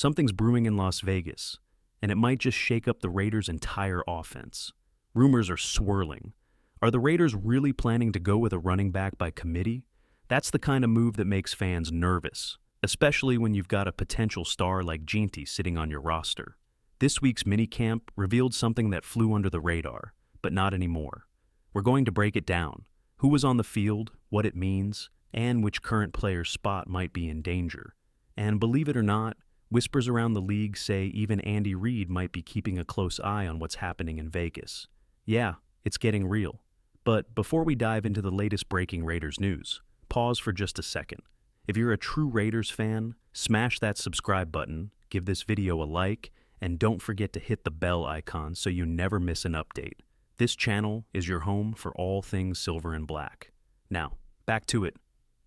Something's brewing in Las Vegas, and it might just shake up the Raiders' entire offense. Rumors are swirling. Are the Raiders really planning to go with a running back by committee? That's the kind of move that makes fans nervous, especially when you've got a potential star like Ginty sitting on your roster. This week's minicamp revealed something that flew under the radar, but not anymore. We're going to break it down: who was on the field, what it means, and which current player's spot might be in danger. And believe it or not, whispers around the league say even Andy Reid might be keeping a close eye on what's happening in Vegas. Yeah, it's getting real. But before we dive into the latest breaking Raiders news, pause for just a second. If you're a true Raiders fan, smash that subscribe button, give this video a like, and don't forget to hit the bell icon so you never miss an update. This channel is your home for all things silver and black. Now, back to it.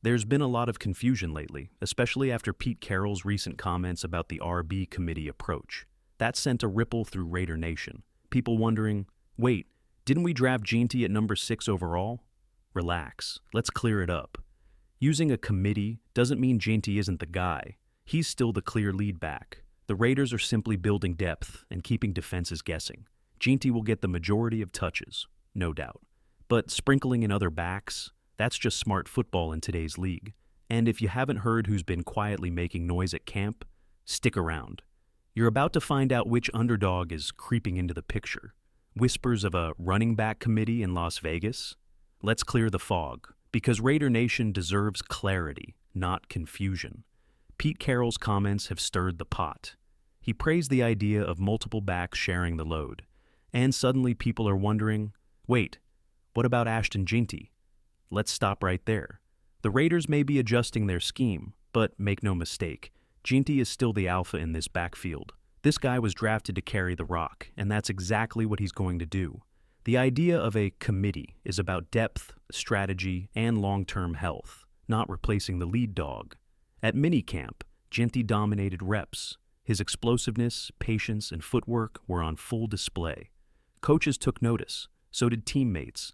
There's been a lot of confusion lately, especially after Pete Carroll's recent comments about the RB committee approach. That sent a ripple through Raider Nation. People wondering, wait, didn't we draft Ginty at number 6 overall? Relax, let's clear it up. Using a committee doesn't mean Ginty isn't the guy. He's still the clear lead back. The Raiders are simply building depth and keeping defenses guessing. Ginty will get the majority of touches, no doubt. But sprinkling in other backs, that's just smart football in today's league. And if you haven't heard who's been quietly making noise at camp, stick around. You're about to find out which underdog is creeping into the picture. Whispers of a running back committee in Las Vegas? Let's clear the fog, because Raider Nation deserves clarity, not confusion. Pete Carroll's comments have stirred the pot. He praised the idea of multiple backs sharing the load. And suddenly people are wondering, wait, what about Ashton Ginty? Let's stop right there. The Raiders may be adjusting their scheme, but make no mistake, Ginty is still the alpha in this backfield. This guy was drafted to carry the rock, and that's exactly what he's going to do. The idea of a committee is about depth, strategy, and long-term health, not replacing the lead dog. At minicamp, Ginty dominated reps. His explosiveness, patience, and footwork were on full display. Coaches took notice, so did teammates.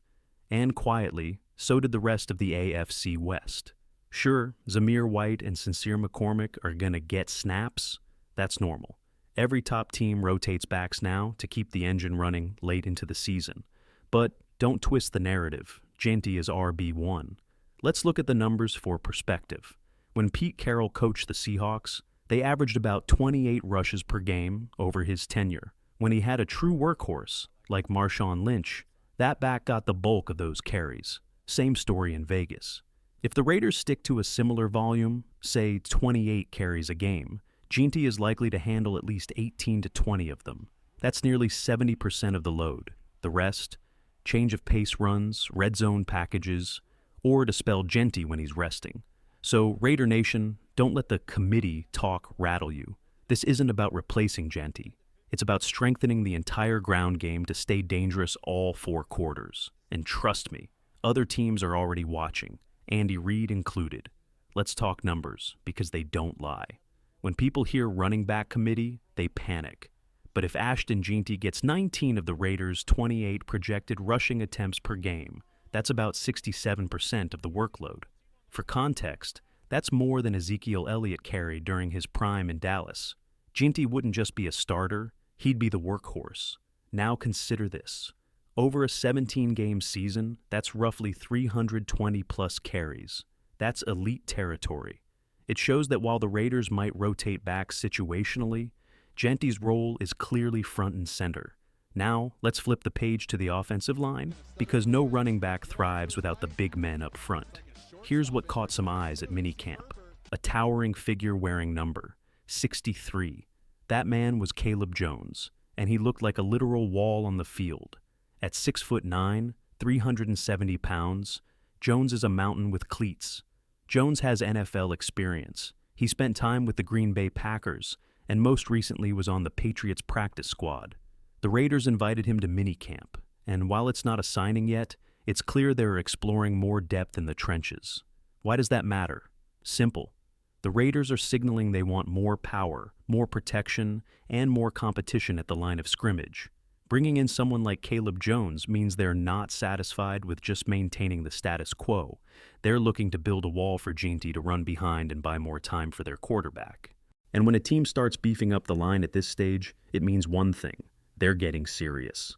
And quietly, so did the rest of the AFC West. Sure, Zamir White and Sincere McCormick are going to get snaps. That's normal. Every top team rotates backs now to keep the engine running late into the season. But don't twist the narrative. Ginty is RB1. Let's look at the numbers for perspective. When Pete Carroll coached the Seahawks, they averaged about 28 rushes per game over his tenure. When he had a true workhorse, like Marshawn Lynch, that back got the bulk of those carries. Same story in Vegas. If the Raiders stick to a similar volume, say 28 carries a game, Ginty is likely to handle at least 18 to 20 of them. That's nearly 70% of the load. The rest, change of pace runs, red zone packages, or to spell Ginty when he's resting. So Raider Nation, don't let the committee talk rattle you. This isn't about replacing Ginty. It's about strengthening the entire ground game to stay dangerous all 4 quarters. And trust me, other teams are already watching, Andy Reid included. Let's talk numbers, because they don't lie. When people hear running back committee, they panic. But if Ashton Ginty gets 19 of the Raiders' 28 projected rushing attempts per game, that's about 67% of the workload. For context, that's more than Ezekiel Elliott carried during his prime in Dallas. Ginty wouldn't just be a starter, he'd be the workhorse. Now consider this. Over a 17-game season, that's roughly 320-plus carries. That's elite territory. It shows that while the Raiders might rotate back situationally, Ginty's role is clearly front and center. Now, let's flip the page to the offensive line, because no running back thrives without the big men up front. Here's what caught some eyes at minicamp. A towering figure wearing number 63. That man was Caleb Jones, and he looked like a literal wall on the field. At 6'9", 370 pounds, Jones is a mountain with cleats. Jones has NFL experience. He spent time with the Green Bay Packers, and most recently was on the Patriots practice squad. The Raiders invited him to minicamp, and while it's not a signing yet, it's clear they're exploring more depth in the trenches. Why does that matter? Simple. The Raiders are signaling they want more power, more protection, and more competition at the line of scrimmage. Bringing in someone like Caleb Jones means they're not satisfied with just maintaining the status quo. They're looking to build a wall for Ginty to run behind and buy more time for their quarterback. And when a team starts beefing up the line at this stage, it means one thing: they're getting serious.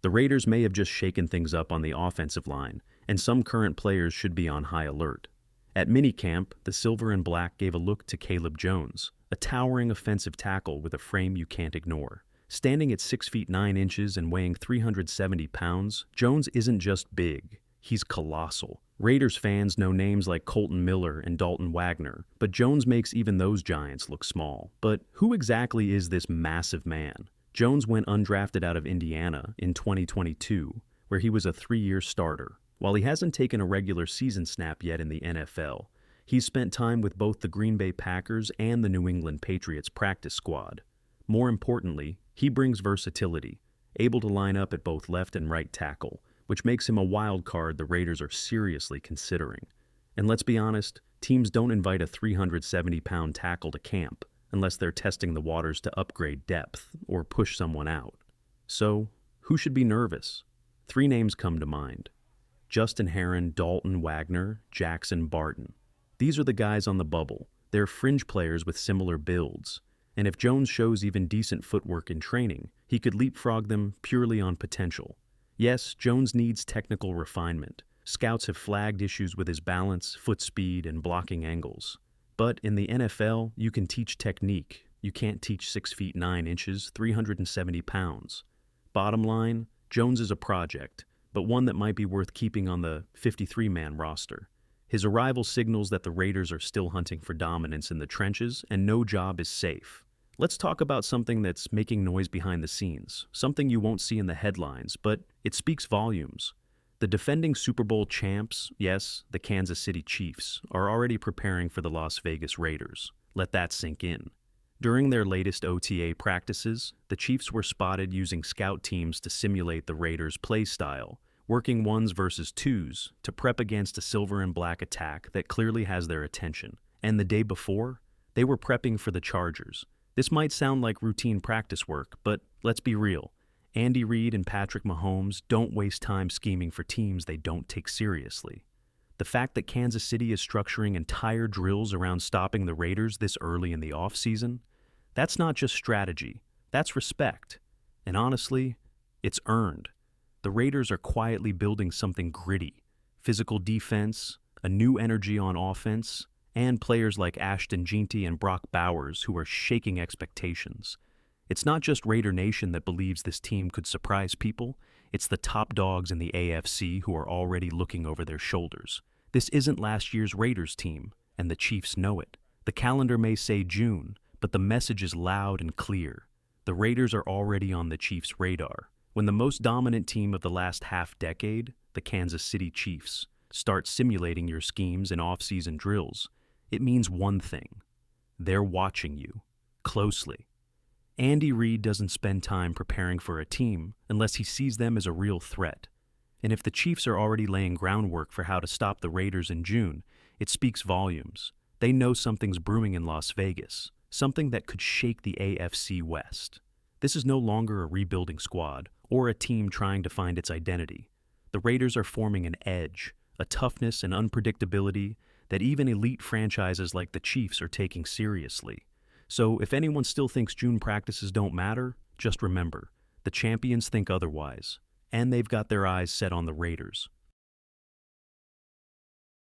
The Raiders may have just shaken things up on the offensive line, and some current players should be on high alert. At minicamp, the Silver and Black gave a look to Caleb Jones, a towering offensive tackle with a frame you can't ignore. Standing at 6 feet 9 inches and weighing 370 pounds, Jones isn't just big, he's colossal. Raiders fans know names like Colton Miller and Dalton Wagner, but Jones makes even those giants look small. But who exactly is this massive man? Jones went undrafted out of Indiana in 2022, where he was a 3-year starter. While he hasn't taken a regular season snap yet in the NFL, he's spent time with both the Green Bay Packers and the New England Patriots practice squad. More importantly, he brings versatility, able to line up at both left and right tackle, which makes him a wild card the Raiders are seriously considering. And let's be honest, teams don't invite a 370-pound tackle to camp unless they're testing the waters to upgrade depth or push someone out. So, who should be nervous? 3 names come to mind: Justin Herron, Dalton Wagner, Jackson Barton. These are the guys on the bubble. They're fringe players with similar builds. And if Jones shows even decent footwork in training, he could leapfrog them purely on potential. Yes, Jones needs technical refinement. Scouts have flagged issues with his balance, foot speed, and blocking angles. But in the NFL, you can teach technique. You can't teach 6 feet 9 inches, 370 pounds. Bottom line, Jones is a project, but one that might be worth keeping on the 53-man roster. His arrival signals that the Raiders are still hunting for dominance in the trenches, and no job is safe. Let's talk about something that's making noise behind the scenes, something you won't see in the headlines, but it speaks volumes. The defending Super Bowl champs, yes, the Kansas City Chiefs, are already preparing for the Las Vegas Raiders. Let that sink in. During their latest OTA practices, the Chiefs were spotted using scout teams to simulate the Raiders' play style, working 1s versus 2s to prep against a Silver and Black attack that clearly has their attention. And the day before, they were prepping for the Chargers. This might sound like routine practice work, but let's be real. Andy Reid and Patrick Mahomes don't waste time scheming for teams they don't take seriously. The fact that Kansas City is structuring entire drills around stopping the Raiders this early in the offseason, that's not just strategy, that's respect. And honestly, it's earned. The Raiders are quietly building something gritty: physical defense, a new energy on offense, and players like Ashton Jeanty and Brock Bowers who are shaking expectations. It's not just Raider Nation that believes this team could surprise people, it's the top dogs in the AFC who are already looking over their shoulders. This isn't last year's Raiders team, and the Chiefs know it. The calendar may say June, but the message is loud and clear. The Raiders are already on the Chiefs' radar. When the most dominant team of the last half-decade, the Kansas City Chiefs, start simulating your schemes and off-season drills, it means one thing: they're watching you closely. Andy Reid doesn't spend time preparing for a team unless he sees them as a real threat. And if the Chiefs are already laying groundwork for how to stop the Raiders in June, it speaks volumes. They know something's brewing in Las Vegas, something that could shake the AFC West. This is no longer a rebuilding squad or a team trying to find its identity. The Raiders are forming an edge, a toughness and unpredictability that even elite franchises like the Chiefs are taking seriously. So if anyone still thinks June practices don't matter, just remember, the champions think otherwise, and they've got their eyes set on the Raiders.